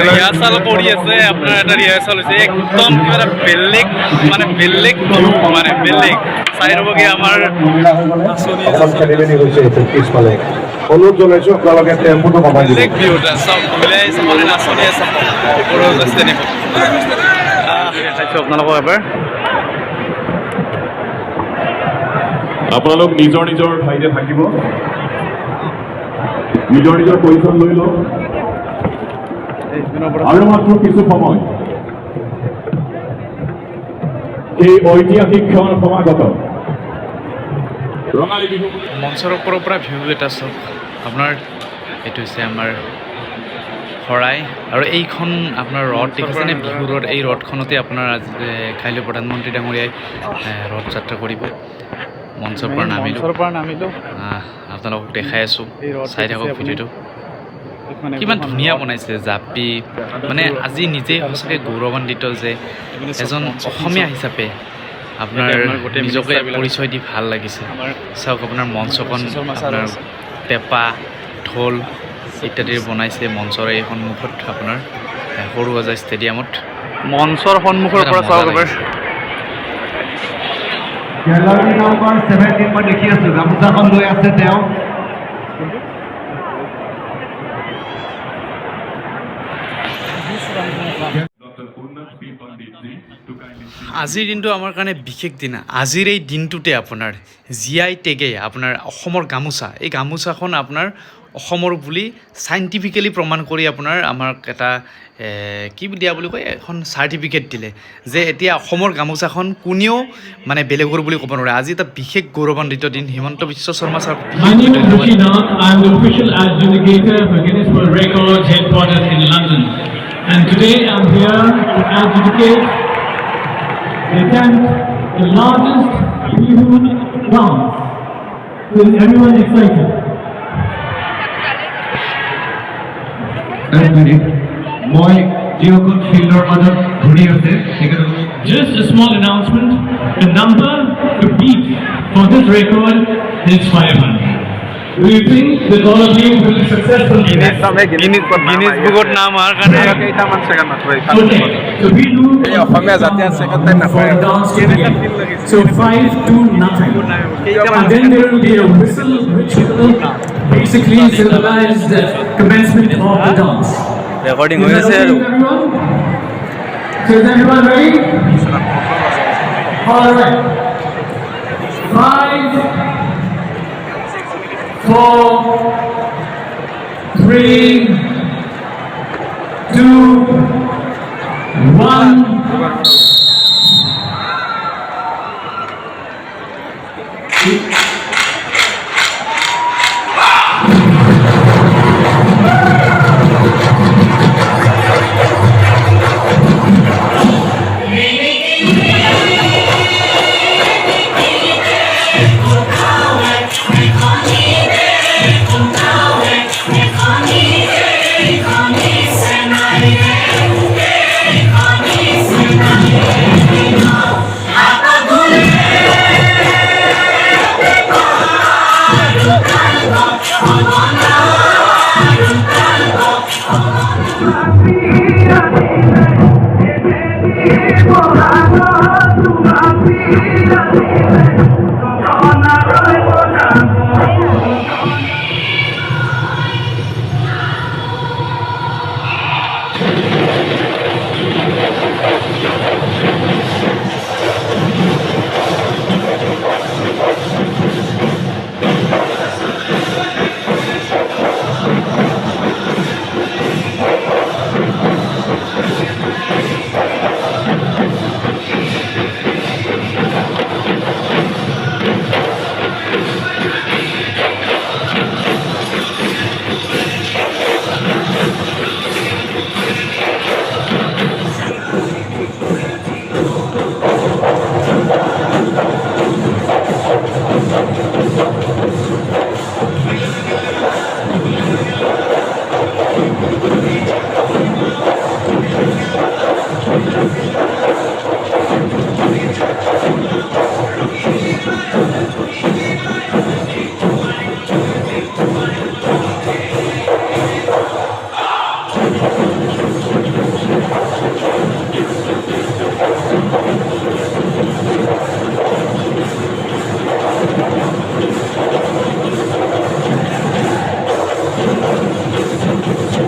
ৰিহাৰ্সাল কৰি আছে আপোনাৰ এটা ৰিহাৰ্সাল হৈছে একদম কিবা এটা বেলেগ মানে বেলেগ ভিউ মানে বেলেগ চাই ৰ'বগৈ আমাৰ অনুৰোধ জনাইছোঁ আপোনালোকে টেম্পুটো কমাই দিব। বেলেগ ভিউ এটা চব মিলাই চাবলৈ নাচনি আছে ওপৰৰ ষ্টেডিয়ামত দেখাইছোঁ আপোনালোকক এবাৰ। আপোনালোক নিজৰ নিজৰ ঠাইতে থাকিব, নিজৰ নিজৰ পজিশ্যন লৈ লওক আৰু মাত্ৰ কিছু সময় এই ঐতিহাসিক ক্ষণ সমাগত ৰঙালী বিহু মঞ্চৰ ওপৰৰ পৰা ভিউ এটা চাওক আপোনাৰ। এইটো হৈছে আমাৰ শৰাই আৰু এইখন আপোনাৰ ৰথ দেখিছেনে বিহু ৰথ। এই ৰথখনতে আপোনাৰ কাইলৈ প্ৰধানমন্ত্ৰী ডাঙৰীয়াই ৰথ যাত্ৰা কৰিব। মঞ্চৰ পৰা নামিলোঁ আপোনালোকক দেখাই আছোঁ, চাই থাকক ভিডিঅ'টো। কিমান ধুনীয়া বনাইছে জাপি, মানে আজি নিজেই সঁচাকৈ গৌৰৱান্বিত যে এজন অসমীয়া হিচাপে আপোনাৰ নিজকে পৰিচয় দি ভাল লাগিছে। চাওক আপোনাৰ মঞ্চখন আপোনাৰ পেঁপা ঢোল ইত্যাদিৰ বনাইছে মঞ্চৰ এই সন্মুখত আপোনাৰ সৰুসজাই ষ্টেডিয়ামত। মঞ্চৰ সন্মুখৰ পৰা চাওক এবাৰ। মই দেখি আছোঁ গামোচাখন লৈ আছে তেওঁ। আজিৰ দিনটো আমাৰ কাৰণে বিশেষ দিন। আজিৰ এই দিনটোতে আপোনাৰ GI টেগে আপোনাৰ অসমৰ গামোচা, এই গামোচাখন আপোনাৰ অসমৰ বুলি চাইণ্টিফিকেলি প্ৰমাণ কৰি আপোনাৰ আমাক এটা কি দিয়া বুলি কয় এখন চাৰ্টিফিকেট দিলে যে এতিয়া অসমৰ গামোচাখন কোনেও মানে বেলেগৰ বুলি ক'ব নোৱাৰে। আজি এটা বিশেষ গৌৰৱান্বিত দিন। Himanta Biswa Sarma sir And today I'm here to adjudicate the largest Bihu dance. Is everyone excited? Just a small announcement. The number to beat for this record is 500. Do you think that all of you will be successful in this? Guinness Bookত নাম অহাৰ কাৰণে Okay, so we do for dance today. So 5-0. And then there will be a whistle which will basically symbolize the commencement of the dance. Recording Is হৈ that আছে okay আৰু with everyone? So is everyone ready? All right. 5, 4, 3, 2, 1. তো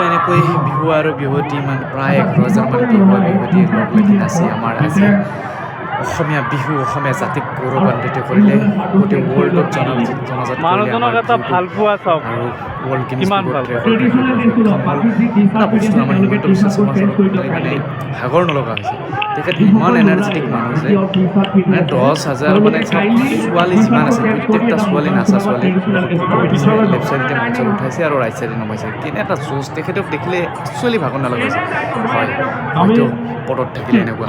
এনেকৈ বিহু আৰু বিহুৱতী প্ৰায় 11,000 মান বিহুৱতী লগ লাগি নাচি আমাৰ আজি অসমীয়া বিহু অসমীয়া জাতিক গৌৰৱান্বিত কৰিলে গোটেই ৱৰ্ল্ডত জনজাত মানুহজনক এটা ভাল পোৱা চাওক আৰু ৱৰ্ল্ড কিমান ভাল পায়। এটা বস্তু আমাৰ হিমন্ত বিশ্ব শৰ্মাজনক মানে ভাগৰ নলগা হৈছে তেখেত ইমান এনাৰ্জেটিক মানুহ যে মানে 10,000 মানে ছোৱালী যিমান আছে প্ৰত্যেকটা ছোৱালী নাচা ছোৱালী লেফ্ট চাইডে মঞ্চত উঠাইছে আৰু ৰাইট চাইডে নমাইছে কেনে এটা জোচ তেখেতক দেখিলে একচুৱেলি ভাগৰ নলগা হৈছে হয় হয়তো পদত থাকিলে এনেকুৱা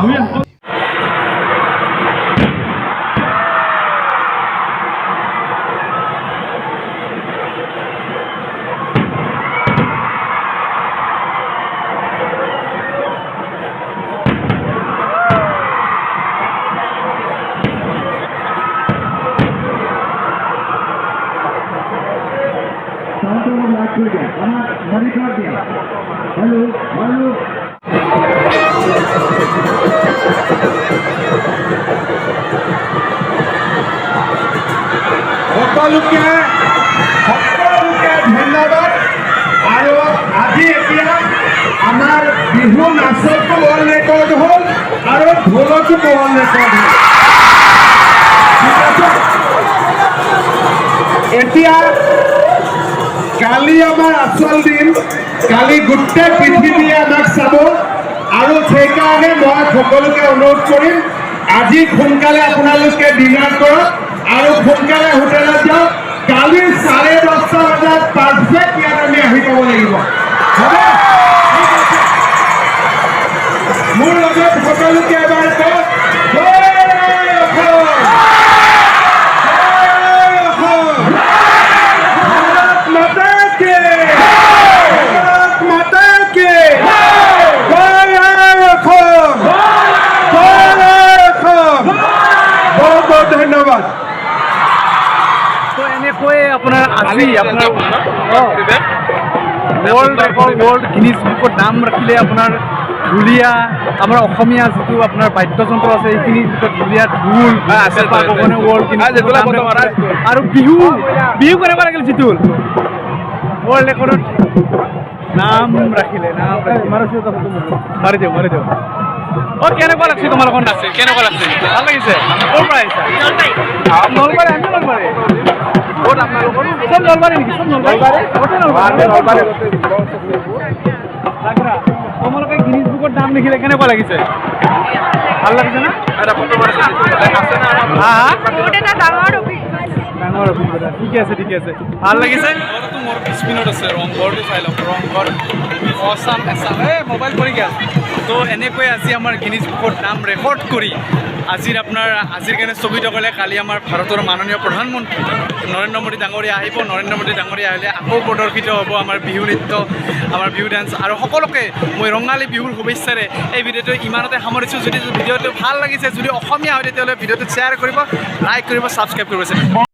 সকলোকে ধন্যবাদ আৰু আজি এতিয়া আমাৰ বিহু নাচতো ৱৰ্ল্ড ৰেকৰ্ড হ'ল আৰু ঢোলতো ৱৰ্ল্ড ৰেকৰ্ড হ'ল এতিয়া কালি আমাৰ আচল দিন কালি গোটেই পৃথিৱীয়ে আমাক চাব আৰু সেইকাৰণে মই সকলোকে অনুৰোধ কৰিম আজি সোনকালে আপোনালোকে ডিনাৰ কৰক আৰু সোনকালে হোটেলত যাওক কালি 10:30 বজাত পাৰফেক্ট ইয়াত আমি আহি পাব লাগিব মোৰ লগত সকলোকে এবাৰ কওক বহুত ধন্যবাদ তো এনেকৈ আপোনাৰ আজি আপোনাৰ ৱৰ্ল্ড ৰেকৰ্ড ৱৰ্ল্ড গিনিজ বুকত নাম ৰাখিলে আপোনাৰ ঢুলীয়া আমাৰ অসমীয়া যিটো আপোনাৰ বাদ্যযন্ত্ৰ আছে সেইখিনিৰ ভিতৰত ঢুলীয়া ঢোল পেঁপা গগনে ৱৰ্ল্ড গিনিজ আৰু বিহু বিহু কেনেকুৱা লাগিল জিতুল ৱৰ্ল্ড ৰেকৰ্ডত নাম ৰাখিলে নাম মাৰি দিওঁ অ কেনেকুৱা লাগিছে তোমালোকৰ নাচি কেনেকুৱা লাগিছে ভাল লাগিছে ক'ৰ পৰা আহিছা নলবাৰী আমি নলবাৰী ক'ত আপোনালোকৰ চব নলবাৰী নেকি চব নলবাৰী তোমালোকে গিনিজ বুকত নাম লিখিলে কেনেকুৱা লাগিছে ভাল লাগিছে না বহুত এটা ডাঙৰ অভিজ্ঞতা ডাঙৰ অভিজ্ঞতা ঠিকে আছে ভাল লাগিছে মোৰ স্পিনত আছে ৰংঘৰটো চাই লওক ৰংঘৰ অসাম এছাম মোবাইল পৰি গ'ল তো এনেকৈ আজি আমাৰ গিনিজ বুকত নাম ৰেকৰ্ড কৰি আজিৰ কাৰণে স্থগিত কৰিলে কালি আমাৰ ভাৰতৰ মাননীয় প্ৰধানমন্ত্ৰী নৰেন্দ্ৰ মোদী ডাঙৰীয়া আহিব নৰেন্দ্ৰ মোদী ডাঙৰীয়া আহিলে আকৌ প্ৰদৰ্শিত হ'ব আমাৰ বিহু নৃত্য আমাৰ বিহু ডান্স আৰু সকলোকে মই ৰঙালী বিহুৰ শুভেচ্ছাৰে এই ভিডিঅ'টো ইমানতে সামৰিছোঁ যদি ভিডিঅ'টো ভাল লাগিছে যদি অসমীয়া হয় তেতিয়াহ'লে ভিডিঅ'টো শ্বেয়াৰ কৰিব লাইক কৰিব ছাবস্ক্ৰাইব কৰিব